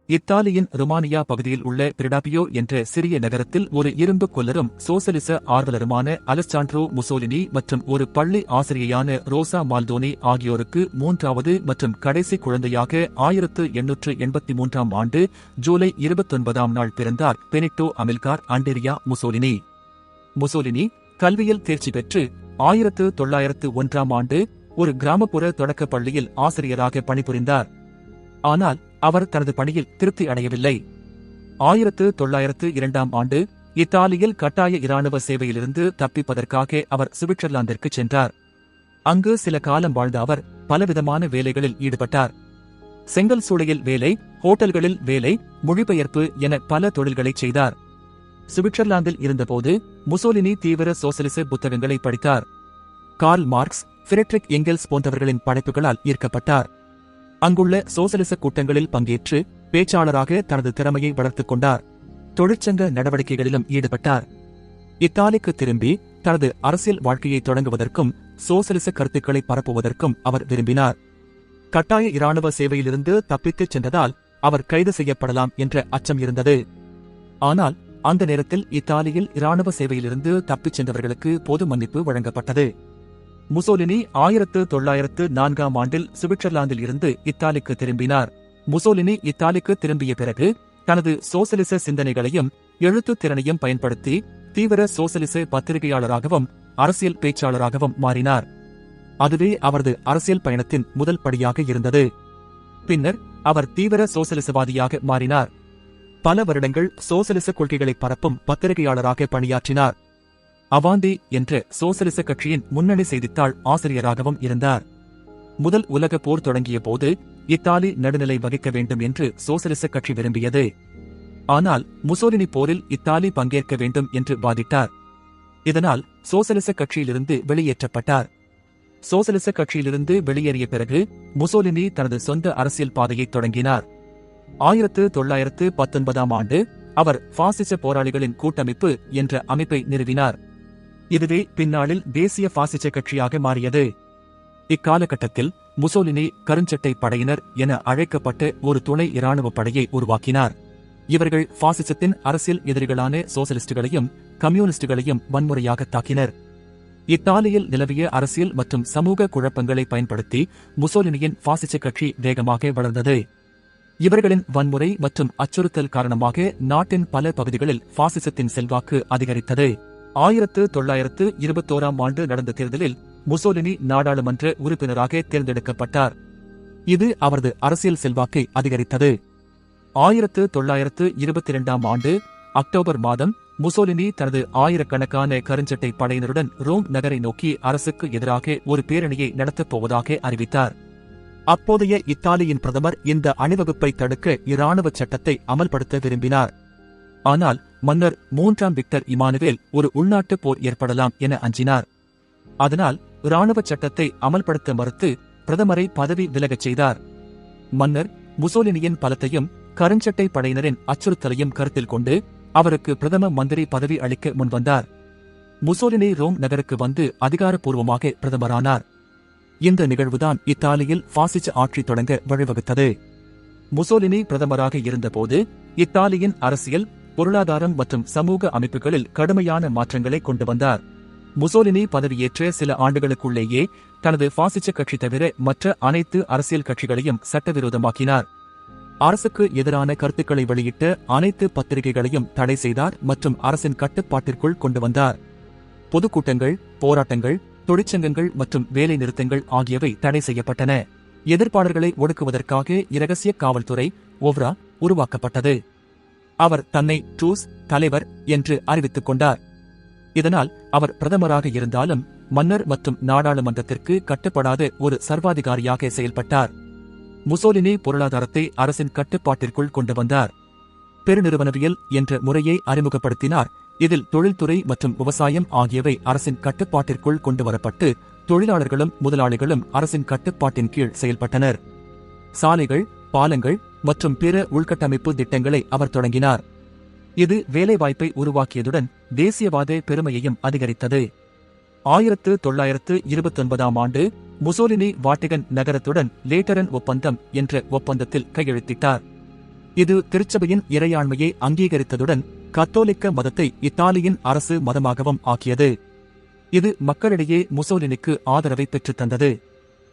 இத்தாலியின் ருமானியா பகுதியில் உள்ள பிரிடாபியோ என்ற சிறிய நகரத்தில் ஒரு இரும்பு கொல்லரும் சோசலிச ஆர்வலருமான அலெஸ்சாண்ட்ரோ முசோலினி மற்றும் ஒரு பள்ளி ஆசிரியையான ரோசா மால்டோனி ஆகியோருக்கு மூன்றாவது மற்றும் கடைசி குழந்தையாக 1883ஆம் ஆண்டு ஜூலை 29ஆம் நாள் பிறந்தார் பெனிட்டோ அமில்கார் அண்டெரியா முசோலினி. முசோலினி கல்வியில் தேர்ச்சி பெற்று 1901ஆம் ஆண்டு ஒரு கிராமப்புற தொடக்கப் பள்ளியில் ஆசிரியராக பணிபுரிந்தார். ஆனால் அவர் தனது பணியில் திருப்தி அடையவில்லை. 1902ஆம் ஆண்டு இத்தாலியில் கட்டாய இராணுவ சேவையிலிருந்து தப்பிப்பதற்காக அவர் சுவிட்சர்லாந்திற்கு சென்றார். அங்கு சில காலம் வாழ்ந்த அவர் பலவிதமான வேலைகளில் ஈடுபட்டார். செங்கல் சூளையில் வேலை, ஹோட்டல்களில் வேலை, மொழிபெயர்ப்பு என பல தொழில்களைச் செய்தார். சுவிட்சர்லாந்தில் இருந்தபோது முசோலினி தீவிர சோசலிச புத்தகங்களை படித்தார். கார்ல் மார்க்ஸ், ஃபிரெட்ரிக் எங்கெல்ஸ் போன்றவர்களின் படைப்புகளால் ஈர்க்கப்பட்டார். அங்குள்ள சோசலிச கூட்டங்களில் பங்கேற்று பேச்சாளராக தனது திறமையை வளர்த்துக் கொண்டார். தொழிற்சங்க நடவடிக்கைகளிலும் ஈடுபட்டார். இத்தாலிக்கு திரும்பி தனது அரசியல் வாழ்க்கையை தொடங்குவதற்கும் சோசலிச கருத்துக்களை பரப்புவதற்கும் அவர் விரும்பினார். கட்டாய இராணுவ சேவையிலிருந்து தப்பித்துச் சென்றதால் அவர் கைது செய்யப்படலாம் என்ற அச்சம் இருந்தது. ஆனால் அந்த நேரத்தில் இத்தாலியில் இராணுவ சேவையிலிருந்து தப்பிச் சென்றவர்களுக்கு பொது மன்னிப்பு வழங்கப்பட்டது. முசோலினி 1904ஆம் ஆண்டில் சுவிட்சர்லாந்தில் இருந்து இத்தாலிக்கு திரும்பினார். முசோலினி இத்தாலிக்கு திரும்பிய பிறகு தனது சோசலிச சிந்தனைகளையும் எழுத்துத் திறனையும் பயன்படுத்தி தீவிர சோசலிச பத்திரிகையாளராகவும் அரசியல் பேச்சாளராகவும் மாறினார். அதுவே அவரது அரசியல் பயணத்தின் முதல் படியாக இருந்தது. பின்னர் அவர் தீவிர சோசலிசவாதியாக மாறினார். பல வருடங்கள் சோசலிச கொள்கைகளை பரப்பும் பத்திரிகையாளராக பணியாற்றினார். அவாந்தி என்ற சோசலிச கட்சியின் முன்னணி செய்தித்தாள் ஆசிரியராகவும் இருந்தார். முதல் உலக போர் தொடங்கிய போது இத்தாலி நடுநிலை வகிக்க வேண்டும் என்று சோசலிச கட்சி விரும்பியது. ஆனால் முசோலினி போரில் இத்தாலி பங்கேற்க வேண்டும் என்று வாதிட்டார். இதனால் சோசலிச கட்சியிலிருந்து வெளியேற்றப்பட்டார். சோசலிச கட்சியிலிருந்து வெளியேறிய பிறகு முசோலினி தனது சொந்த அரசியல் பாதையை தொடங்கினார். 1919ஆம் ஆண்டு அவர் பாசிச போராளிகளின் கூட்டமைப்பு என்ற அமைப்பை நிறுவினார். இதுவே பின்னாளில் தேசிய பாசிச கட்சியாக மாறியது. இக்காலகட்டத்தில் முசோலினி கருஞ்சட்டை படையினர் என அழைக்கப்பட்ட ஒரு துணை இராணுவ படையை உருவாக்கினார். இவர்கள் பாசிசத்தின் அரசியல் எதிரிகளான சோசலிஸ்டுகளையும் கம்யூனிஸ்டுகளையும் வன்முறையாக தாக்கினர். இத்தாலியில் நிலவிய அரசியல் மற்றும் சமூக குழப்பங்களை பயன்படுத்தி முசோலினியின் பாசிச கட்சி வேகமாக வளர்ந்தது. இவர்களின் வன்முறை மற்றும் அச்சுறுத்தல் காரணமாக நாட்டின் பல பகுதிகளில் பாசிசத்தின் செல்வாக்கு அதிகரித்தது. 1921ஆம் ஆண்டு நடந்த தேர்தலில் முசோலினி நாடாளுமன்ற உறுப்பினராக தேர்ந்தெடுக்கப்பட்டார். இது அவரது அரசியல் செல்வாக்கை அதிகரித்தது. 1922ஆம் ஆண்டு அக்டோபர் மாதம் முசோலினி தனது ஆயிரக்கணக்கான கருஞ்சட்டை படையினருடன் ரோம் நகரை நோக்கி அரசுக்கு எதிராக ஒரு பேரணியை நடத்தப் போவதாக அறிவித்தார். அப்போதைய இத்தாலியின் பிரதமர் இந்த அணிவகுப்பை தடுக்க இராணுவ சட்டத்தை அமல்படுத்த விரும்பினார். ஆனால் மன்னர் 3ஆம் விக்டர் இமானுவேல் ஒரு உள்நாட்டு போர் ஏற்படலாம் என அஞ்சினார். அதனால் இராணுவ சட்டத்தை அமல்படுத்த மறுத்து பிரதமரை பதவி விலகச் செய்தார். மன்னர் முசோலினியின் பலத்தையும் கருஞ்சட்டை படையினரின் அச்சுறுத்தலையும் கருத்தில் கொண்டு அவருக்கு பிரதம மந்திரி பதவி அளிக்க முன்வந்தார். முசோலினி ரோம் நகருக்கு வந்து அதிகாரப்பூர்வமாக பிரதமரானார். இந்த நிகழ்வுதான் இத்தாலியில் பாசிச ஆட்சி தொடங்க வழிவகுத்தது. முசோலினி பிரதமராக இருந்தபோது இத்தாலியின் அரசியல், பொருளாதாரம் மற்றும் சமூக அமைப்புகளில் கடுமையான மாற்றங்களை கொண்டு வந்தார். முசோலினி பதவியேற்ற சில ஆண்டுகளுக்குள்ளேயே தனது பாசிச கட்சி தவிர மற்ற அனைத்து அரசியல் கட்சிகளையும் சட்டவிரோதமாக்கினார். அரசுக்கு எதிரான கருத்துக்களை வெளியிட்ட அனைத்து பத்திரிகைகளையும் தடை செய்தார் மற்றும் அரசின் கட்டுப்பாட்டிற்குள் கொண்டு வந்தார். பொதுக்கூட்டங்கள், போராட்டங்கள், தொழிற்சங்கங்கள் மற்றும் வேலை நிறுத்தங்கள் ஆகியவை தடை செய்யப்பட்டன. எதிர்ப்பாளர்களை ஒடுக்குவதற்காக இரகசிய காவல்துறை ஓவ்ரா உருவாக்கப்பட்டது. அவர் தன்னை ட்ரூஸ் தலைவர் என்று அறிவித்துக் கொண்டார். இதனால் அவர் பிரதமராக இருந்தாலும் மன்னர் மற்றும் நாடாளுமன்றத்திற்கு கட்டுப்படாத ஒரு சர்வாதிகாரியாக செயல்பட்டார். முசோலினி பொருளாதாரத்தை அரசின் கட்டுப்பாட்டிற்குள் கொண்டு வந்தார். பெருநிறுவனவியல் என்ற முறையை அறிமுகப்படுத்தினார். இதில் தொழில்துறை மற்றும் விவசாயம் ஆகியவை அரசின் கட்டுப்பாட்டிற்குள் கொண்டு வரப்பட்டு தொழிலாளர்களும் முதலாளிகளும் அரசின் கட்டுப்பாட்டின் கீழ் செயல்பட்டனர். சாலைகள், பாலங்கள் மற்றும் பிற உள்கட்டமைப்பு திட்டங்களை அவர் தொடங்கினார். இது வேலைவாய்ப்பை உருவாக்கியதுடன் தேசியவாத பெருமையையும் அதிகரித்தது. 1929ஆம் ஆண்டு முசோலினி வாட்டிகன் நகரத்துடன் லேட்டரன் ஒப்பந்தம் என்ற ஒப்பந்தத்தில் கையெழுத்திட்டார். இது திருச்சபையின் இறையாண்மையை அங்கீகரித்ததுடன் கத்தோலிக்க மதத்தை இத்தாலியின் அரசு மதமாகவும் ஆக்கியது. இது மக்களிடையே முசோலினிக்கு ஆதரவை பெற்றுத் தந்தது.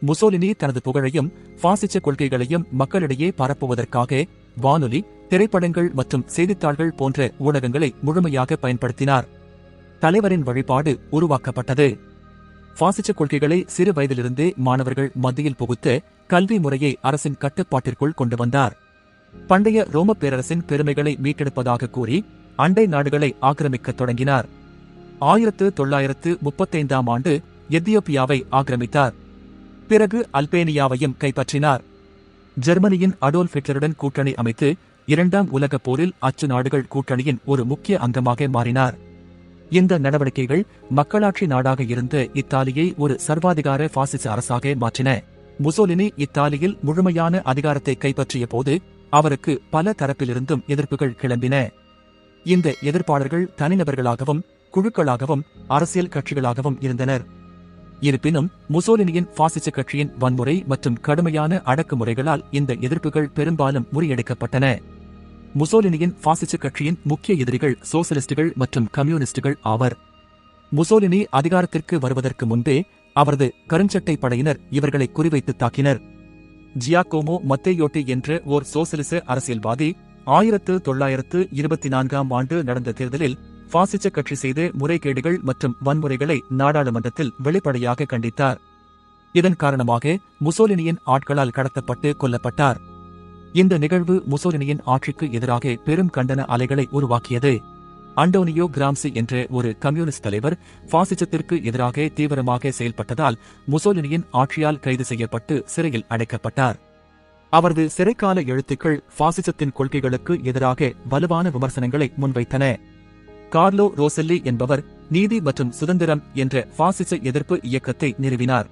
முசோலினி தனது புகழையும் பாசிச கொள்கைகளையும் மக்களிடையே பரப்புவதற்காக வானொலி, திரைப்படங்கள் மற்றும் செய்தித்தாள்கள் போன்ற ஊடகங்களை முழுமையாக பயன்படுத்தினார். தலைவரின் வழிபாடு உருவாக்கப்பட்டது. பாசிச கொள்கைகளை சிறு வயதிலிருந்தே மாணவர்கள் மத்தியில் புகுத்த கல்வி முறையை அரசின் கட்டுப்பாட்டிற்குள் கொண்டு வந்தார். பண்டைய ரோம பேரரசின் பெருமைகளை மீட்டெடுப்பதாக கூறி அண்டை நாடுகளை ஆக்கிரமிக்கத் தொடங்கினார். 1935ஆம் ஆண்டு எத்தியோப்பியாவை ஆக்கிரமித்தார். பிறகு அல்பேனியாவையும் கைப்பற்றினார். ஜெர்மனியின் அடோல்ஃப் ஹிட்லருடன் கூட்டணி அமைத்து 2ஆம் உலகப் போரில் அச்சு நாடுகள் கூட்டணியின் ஒரு முக்கிய அங்கமாக மாறினார். இந்த நடவடிக்கைகள் மக்களாட்சி நாடாக இருந்த இத்தாலியை ஒரு சர்வாதிகார பாசிச அரசாக மாற்றின. முசோலினி இத்தாலியில் முழுமையான அதிகாரத்தை கைப்பற்றிய போது அவருக்கு பல தரப்பிலிருந்தும் எதிர்ப்புகள் கிளம்பின. இந்த எதிர்ப்பாளர்கள் தனிநபர்களாகவும் குழுக்களாகவும் அரசியல் கட்சிகளாகவும் இருந்தனர். இருப்பினும் முசோலினியின் பாசிச கட்சியின் வன்முறை மற்றும் கடுமையான அடக்குமுறைகளால் இந்த எதிர்ப்புகள் பெரும்பாலும் முறியடிக்கப்பட்டன. முசோலினியின் பாசிச கட்சியின் முக்கிய எதிரிகள் சோசலிஸ்டுகள் மற்றும் கம்யூனிஸ்டுகள் ஆவர். முசோலினி அதிகாரத்திற்கு வருவதற்கு முன்பே அவரது கருஞ்சட்டை படையினர் இவர்களை குறிவைத்து தாக்கினர். ஜியாகோமோ மத்தேயோட்டி என்ற ஓர் சோசலிச அரசியல்வாதி 1924ஆம் ஆண்டு நடந்த தேர்தலில் பாசிச கட்சி செய்த முறைகேடுகள் மற்றும் வன்முறைகளை நாடாளுமன்றத்தில் வெளிப்படையாக கண்டித்தார். இதன் காரணமாக முசோலினியின் ஆட்களால் கடத்தப்பட்டு கொல்லப்பட்டார். இந்த நிகழ்வு முசோலினியின் ஆட்சிக்கு எதிராக பெரும் கண்டன அலைகளை உருவாக்கியது. அண்டோனியோ கிராம்சி என்ற ஒரு கம்யூனிஸ்ட் தலைவர் பாசிசத்திற்கு எதிராக தீவிரமாக செயல்பட்டதால் முசோலினியின் ஆட்சியால் கைது செய்யப்பட்டு சிறையில் அடைக்கப்பட்டார். அவரது சிறைக்கால எழுத்துக்கள் பாசிசத்தின் கொள்கைகளுக்கு எதிராக வலுவான விமர்சனங்களை முன்வைத்தன. கார்லோ ரோசெல்லி என்பவர் நீதி மற்றும் சுதந்திரம் என்ற பாசிச எதிர்ப்பு இயக்கத்தை நிறுவினார்.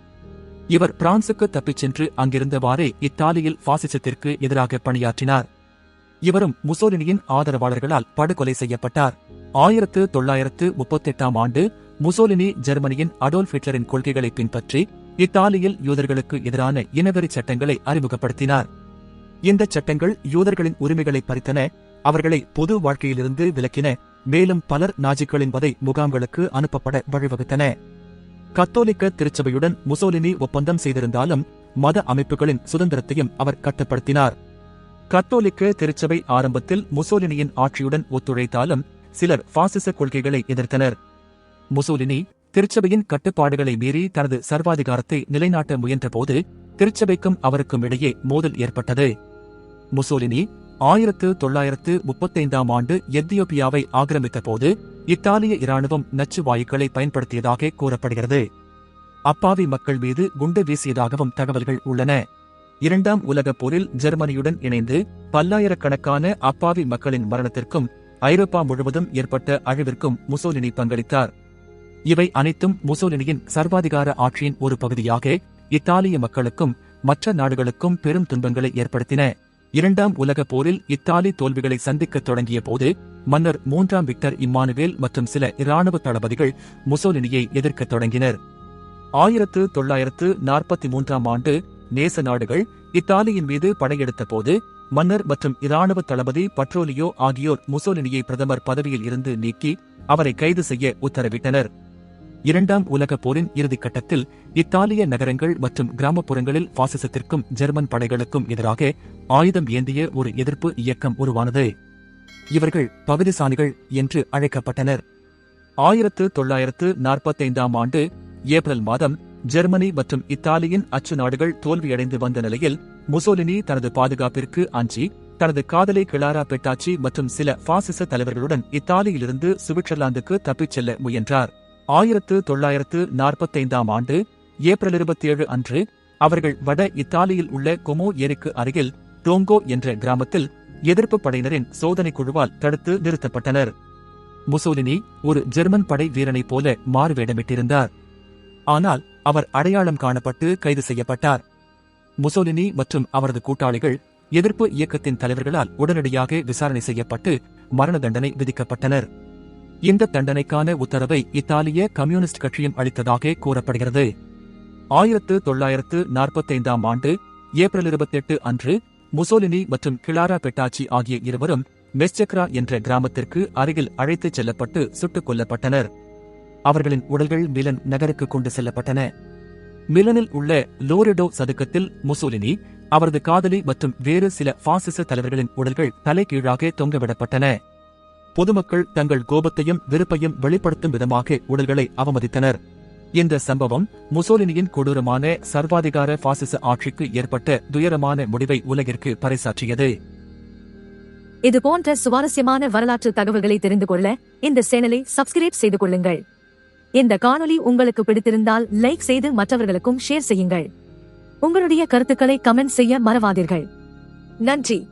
இவர் பிரான்சுக்கு தப்பிச் சென்று அங்கிருந்தவாறே இத்தாலியில் பாசிசத்திற்கு எதிராக பணியாற்றினார். இவரும் முசோலினியின் ஆதரவாளர்களால் படுகொலை செய்யப்பட்டார். 1938ஆம் ஆண்டு முசோலினி ஜெர்மனியின் அடோல்ஃப் ஹிட்லரின் கொள்கைகளை பின்பற்றி இத்தாலியில் யூதர்களுக்கு எதிரான இனவெறி சட்டங்களை அறிமுகப்படுத்தினார். இந்த சட்டங்கள் யூதர்களின் உரிமைகளை பறித்தன, அவர்களை பொது வாழ்க்கையிலிருந்து விலக்கின, மேலும் பலர் நாஜிக்களின் வதை முகாம்களுக்கு அனுப்பப்பட வழிவகுத்தன. கத்தோலிக்க திருச்சபையுடன் முசோலினி ஒப்பந்தம் செய்திருந்தாலும் மத அமைப்புகளின் சுதந்திரத்தையும் அவர் கட்டுப்படுத்தினார். கத்தோலிக்க திருச்சபை ஆரம்பத்தில் முசோலினியின் ஆட்சியுடன் ஒத்துழைத்தாலும் சிலர் பாசிச கொள்கைகளை எதிர்த்தனர். முசோலினி திருச்சபையின் கட்டுப்பாடுகளை மீறி தனது சர்வாதிகாரத்தை நிலைநாட்ட முயன்றபோது திருச்சபைக்கும் அவருக்கும் இடையே மோதல் ஏற்பட்டது. முசோலினி 1935ஆம் ஆண்டு எத்தியோப்பியாவை ஆக்கிரமித்த போது இத்தாலிய இராணுவம் நச்சு வாயுக்களை பயன்படுத்தியதாக கூறப்படுகிறது. அப்பாவி மக்கள் மீது குண்டு வீசியதாகவும் தகவல்கள் உள்ளன. 2ஆம் உலகப் போரில் ஜெர்மனியுடன் இணைந்து பல்லாயிரக்கணக்கான அப்பாவி மக்களின் மரணத்திற்கும் ஐரோப்பா முழுவதும் ஏற்பட்ட அழிவிற்கும் முசோலினி பங்களித்தார். இவை அனைத்தும் முசோலினியின் சர்வாதிகார ஆட்சியின் ஒரு பகுதியாக இத்தாலிய மக்களுக்கும் மற்ற நாடுகளுக்கும் பெரும் துன்பங்களை ஏற்படுத்தின. 2ஆம் உலகப் போரில் இத்தாலி தோல்விகளை சந்திக்கத் தொடங்கிய போது மன்னர் 3ஆம் விக்டர் இம்மானுவேல் மற்றும் சில இராணுவ தளபதிகள் முசோலினியை எதிர்க்கத் தொடங்கினர். 1943ஆம் ஆண்டு நேச நாடுகள் இத்தாலியின் மீது படையெடுத்த போது மன்னர் மற்றும் இராணுவ தளபதி பட்ரோலியோ ஆகியோர் முசோலினியை பிரதமர் பதவியில் இருந்து நீக்கி அவரை கைது செய்ய உத்தரவிட்டனர். 2ஆம் உலகப் போரின் இறுதிக்கட்டத்தில் இத்தாலிய நகரங்கள் மற்றும் கிராமப்புறங்களில் பாசிசத்திற்கும் ஜெர்மன் படைகளுக்கும் எதிராக ஆயுதம் ஏந்திய ஒரு எதிர்ப்பு இயக்கம் உருவானது. இவர்கள் பகுதிசானிகள் என்று அழைக்கப்பட்டனர். 1945ஆம் ஆண்டு ஏப்ரல் மாதம் ஜெர்மனி மற்றும் இத்தாலியின் அச்சு நாடுகள் தோல்வியடைந்து வந்த நிலையில் முசோலினி தனது பாதுகாப்பிற்கு அஞ்சி தனது காதலி கிளாரா பெட்டாச்சி மற்றும் சில பாசிச தலைவர்களுடன் இத்தாலியிலிருந்து சுவிட்சர்லாந்துக்கு தப்பிச் செல்ல முயன்றார். 1945ஆம் ஆண்டு ஏப்ரல் 27 அன்று அவர்கள் வட இத்தாலியில் உள்ள கொமோ ஏரிக்கு அருகில் டோங்கோ என்ற கிராமத்தில் எதிர்ப்பு படையினரின் சோதனை குழுவால் தடுத்து நிறுத்தப்பட்டனர். முசோலினி ஒரு ஜெர்மன் படை வீரனைப் போல மாறுவேடமிட்டிருந்தார். ஆனால் அவர் அடையாளம் காணப்பட்டு கைது செய்யப்பட்டார். முசோலினி மற்றும் அவரது கூட்டாளிகள் எதிர்ப்பு இயக்கத்தின் தலைவர்களால் உடனடியாக விசாரணை செய்யப்பட்டு மரண தண்டனை விதிக்கப்பட்டனர். இந்த தண்டனைக்கான உத்தரவை இத்தாலிய கம்யூனிஸ்ட் கட்சியும் அளித்ததாக கூறப்படுகிறது. 1945ஆம் ஆண்டு ஏப்ரல் 28 அன்று முசோலினி மற்றும் கிளாரா பெட்டாச்சி ஆகிய இருவரும் மெஸ்செக்ரா என்ற கிராமத்திற்கு அருகில் அழைத்துச் செல்லப்பட்டு சுட்டுக் கொல்லப்பட்டனர். அவர்களின் உடல்கள் மிலன் நகருக்கு கொண்டு செல்லப்பட்டன. மிலனில் உள்ள லோரெடோ சதுக்கத்தில் முசோலினி, அவரது காதலி மற்றும் வேறு சில பாசிச தலைவர்களின் உடல்கள் தலைகீழாக தொங்கவிடப்பட்டன. பொதுமக்கள் தங்கள் கோபத்தையும் வெறுப்பையும் வெளிப்படுத்தும் விதமாக உடல்களை அவமதித்தனர். இந்த சம்பவம் முசோலினியின் கொடூரமான சர்வாதிகார பாசிச ஆட்சிக்கு ஏற்பட்ட துயரமான முடிவை உலகிற்கு பறைசாற்றியது. இதுபோன்ற சுவாரஸ்யமான வரலாற்று தகவல்களை தெரிந்து கொள்ள இந்த சேனலை சப்ஸ்கிரைப் செய்து கொள்ளுங்கள். இந்த காணொளி உங்களுக்கு பிடித்திருந்தால் லைக் செய்து மற்றவர்களுக்கும் ஷேர் செய்யுங்கள். உங்களுடைய கருத்துக்களை கமெண்ட் செய்ய மறவாதீர்கள். நன்றி.